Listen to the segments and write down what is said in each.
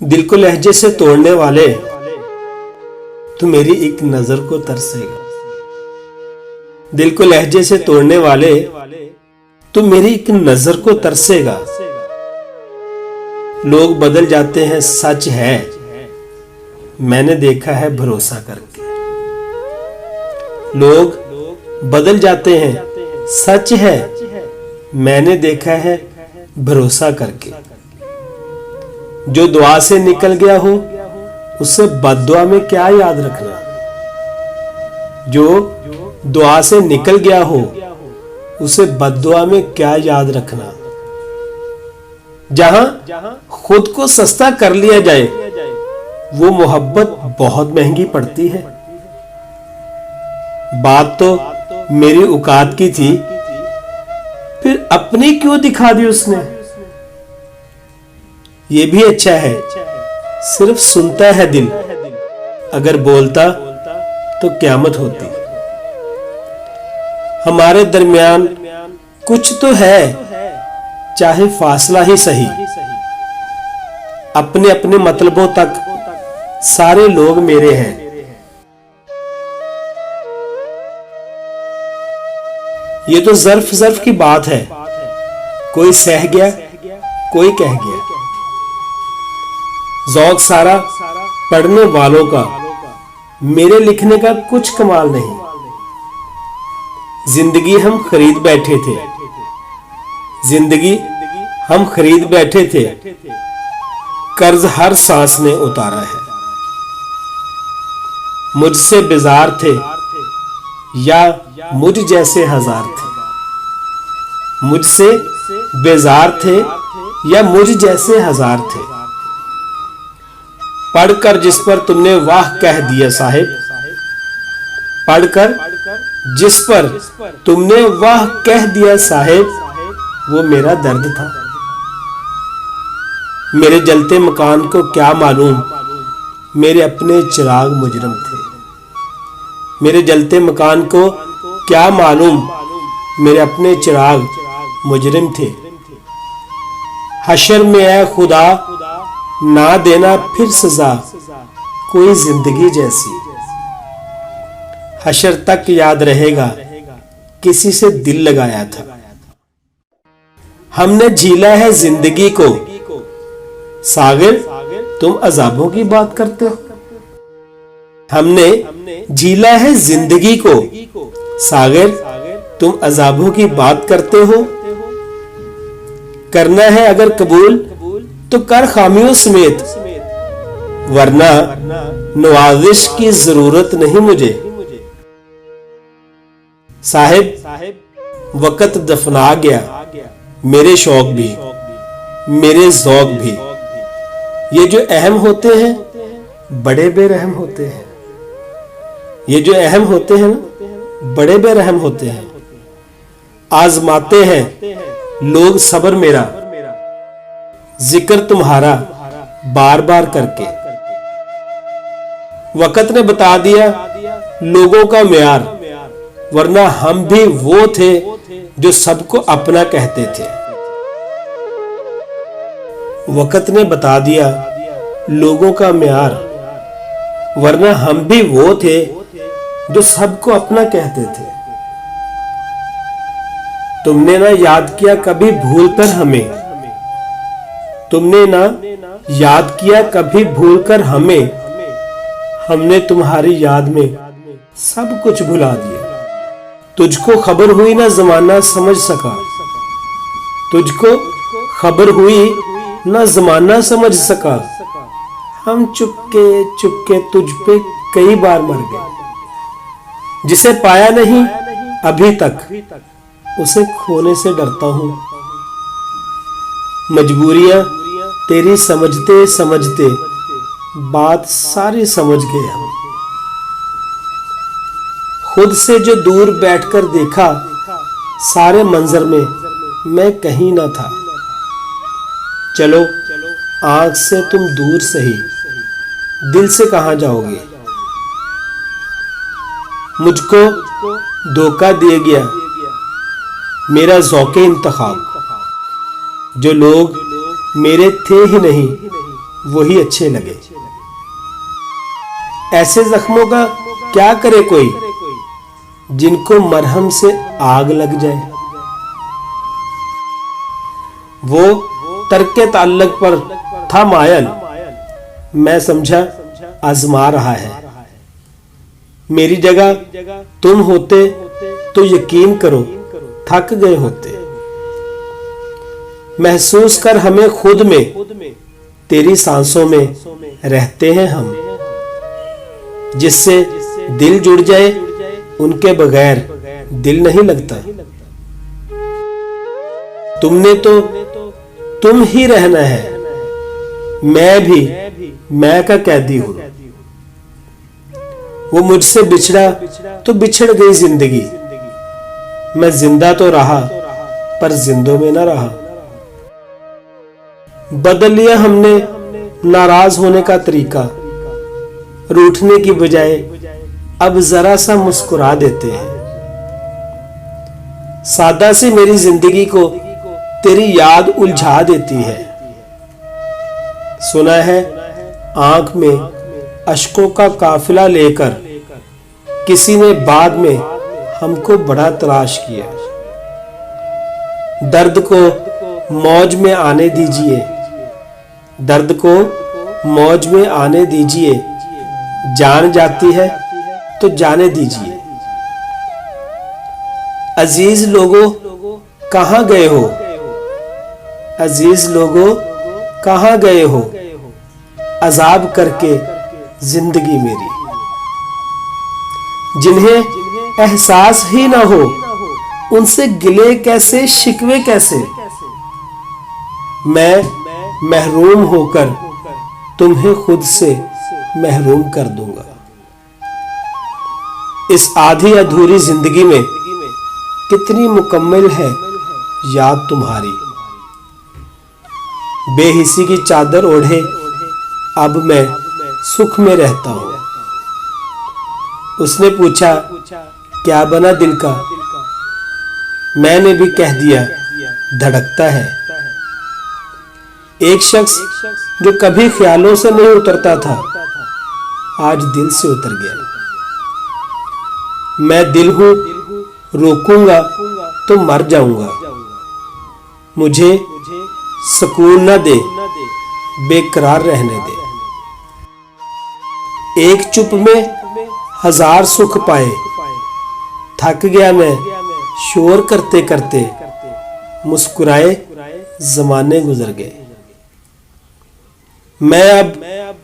दिल को लहजे से तोड़ने वाले, तू मेरी एक नजर को तरसेगा। दिल को लहजे से तोड़ने वाले, तू मेरी एक नजर को तरसेगा। लोग बदल जाते हैं सच है, मैंने देखा है भरोसा करके। लोग बदल जाते हैं सच है, मैंने देखा है भरोसा करके। जो दुआ से निकल गया हो उसे बद्दुआ में क्या याद रखना। जो दुआ से निकल गया हो उसे बद्दुआ में क्या याद रखना। जहां खुद को सस्ता कर लिया जाए वो मोहब्बत बहुत महंगी पड़ती है। बात तो मेरी औकात की थी, फिर अपनी क्यों दिखा दी उसने। ये भी अच्छा है सिर्फ सुनता है दिल, अगर बोलता तो क़यामत होती। हमारे दरमियान कुछ तो है, चाहे फासला ही सही। अपने अपने मतलबों तक सारे लोग मेरे हैं। ये तो ज़र्फ ज़र्फ की बात है, कोई सह गया कोई कह गया। ज़ौक़ सारा पढ़ने वालों का, मेरे लिखने का कुछ कमाल नहीं। जिंदगी हम खरीद बैठे थे, जिंदगी हम खरीद बैठे थे, कर्ज हर सांस ने उतारा है। मुझसे बेजार थे या मुझ जैसे हजार थे, मुझसे बेजार थे या मुझ जैसे हजार थे। पढ़कर जिस पर तुमने वाह कह दिया साहिब, पढ़कर जिस पर तुमने वाह कह दिया साहिब, वो मेरा दर्द था। मेरे जलते मकान को क्या मालूम मेरे अपने चिराग मुजरम थे। मेरे जलते मकान को क्या मालूम मेरे अपने चिराग मुजरिम थे। हशर में ऐ खुदा ना देना फिर सजा कोई जिंदगी जैसी। हशर तक याद रहेगा किसी से दिल लगाया था। हमने झीला है जिंदगी को, सागिर तुम अजाबों की बात करते हो। हमने झीला है जिंदगी को, सागिर तुम अजाबों की बात करते हो। करना है अगर कबूल तो कर खामियों समेत, वरना नवाजिश की जरूरत नहीं मुझे। साहिब वक्त दफना गया मेरे शौक भी, मेरे ज़ौक़ भी। ये जो अहम होते हैं बड़े बेरहम होते हैं। ये जो अहम होते हैं ना बड़े बेरहम होते हैं। आजमाते हैं लोग सब्र मेरा, जिक्र तुम्हारा बार बार करके। वक्त ने बता दिया लोगों का म्यार, वरना हम भी वो थे जो सबको अपना कहते थे। वक्त ने बता दिया लोगों का म्यार, वरना हम भी वो थे जो सबको अपना कहते थे। तुमने ना याद किया कभी भूलकर हमें, तुमने ना याद किया कभी भूलकर हमें। हमने तुम्हारी याद में सब कुछ भुला दिया। तुझको खबर हुई ना जमाना समझ सका, तुझको खबर हुई ना जमाना समझ सका। हम चुपके चुपके तुझ पे कई बार मर गए। जिसे पाया नहीं अभी तक उसे खोने से डरता हूं। मजबूरियां तेरी समझते समझते बात सारी समझ गए हम। खुद से जो दूर बैठकर देखा सारे मंजर में मैं कहीं ना था। चलो आंख से तुम दूर सही, दिल से कहां जाओगे। मुझको धोखा दे गया मेरा ज़ौक़े इंतखाब। जो लोग मेरे थे ही नहीं वही अच्छे लगे। ऐसे जख्मों का क्या करे कोई, जिनको मरहम से आग लग जाए। वो तर्के ताल्लुक पर था मायल, मैं समझा आजमा रहा है। मेरी जगह तुम होते तो यकीन करो थक गए होते। महसूस कर हमें खुद में, तेरी सांसों में रहते हैं हम। जिससे दिल जुड़ जाए उनके बगैर दिल नहीं लगता। तुमने तो तुम ही रहना है, मैं भी मैं का कैदी हूं। वो मुझसे बिछड़ा तो बिछड़ गई जिंदगी। मैं जिंदा तो रहा पर जिंदों में ना रहा। बदल लिया हमने नाराज होने का तरीका। रूठने की बजाय अब जरा सा मुस्कुरा देते हैं। सादा सी मेरी जिंदगी को तेरी याद उलझा देती है। सुना है आंख में अश्कों का काफिला लेकर किसी ने बाद में हमको बड़ा तलाश किया। दर्द को मौज में आने दीजिए, दर्द को मौज में आने दीजिए। जान जाती है तो जाने दीजिए। अजीज लोगों कहां गए हो, अजीज लोगों कहां गए हो, अजाब करके जिंदगी मेरी। जिन्हें एहसास ही ना हो उनसे गिले कैसे शिकवे कैसे। मैं महरूम होकर तुम्हें खुद से महरूम कर दूंगा। इस आधी अधूरी जिंदगी में कितनी मुकम्मल है याद तुम्हारी। बेहिसी की चादर ओढ़े अब मैं सुख में रहता हूं। उसने पूछा क्या बना दिल का, मैंने भी कह दिया धड़कता है। एक शख्स जो कभी ख्यालों से नहीं उतरता था आज दिल से उतर गया। मैं दिल हूं, रोकूंगा तो मर जाऊंगा। मुझे सुकून न दे, बेकरार रहने दे। एक चुप में हजार सुख पाए। थक गया मैं शोर करते करते, मुस्कुराए जमाने गुजर गए। मैं अब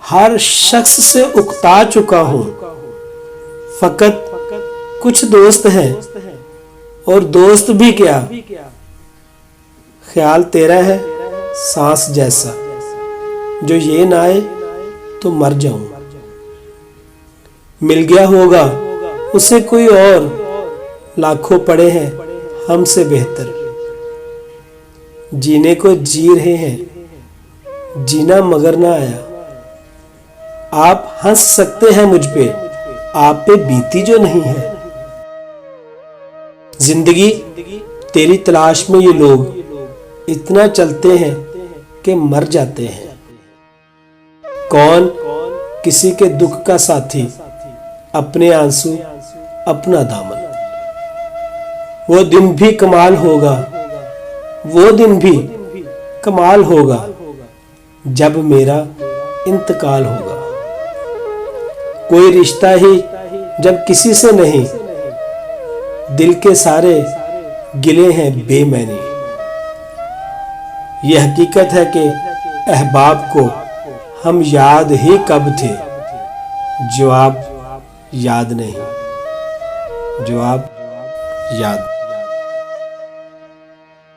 हर शख्स से उकता चुका हूं। फकत कुछ दोस्त हैं और दोस्त भी क्या, ख्याल तेरा है सांस जैसा। जो ये ना आए तो मर जाऊं। मिल गया होगा उसे कोई और, लाखों पड़े हैं हमसे बेहतर। जीने को जी रहे हैं, जीना मगर ना आया। आप हंस सकते हैं मुझ पे, आप पे बीती जो नहीं है। जिंदगी तेरी तलाश में ये लोग इतना चलते हैं कि मर जाते हैं। कौन किसी के दुख का साथी, अपने आंसू अपना दामन। वो दिन भी कमाल होगा, वो दिन भी कमाल होगा जब मेरा इंतकाल होगा। कोई रिश्ता ही जब किसी से नहीं, दिल के सारे गिले हैं बेमैनी। यह हकीकत है कि अहबाब को हम याद ही कब थे, जवाब याद नहीं, जवाब याद।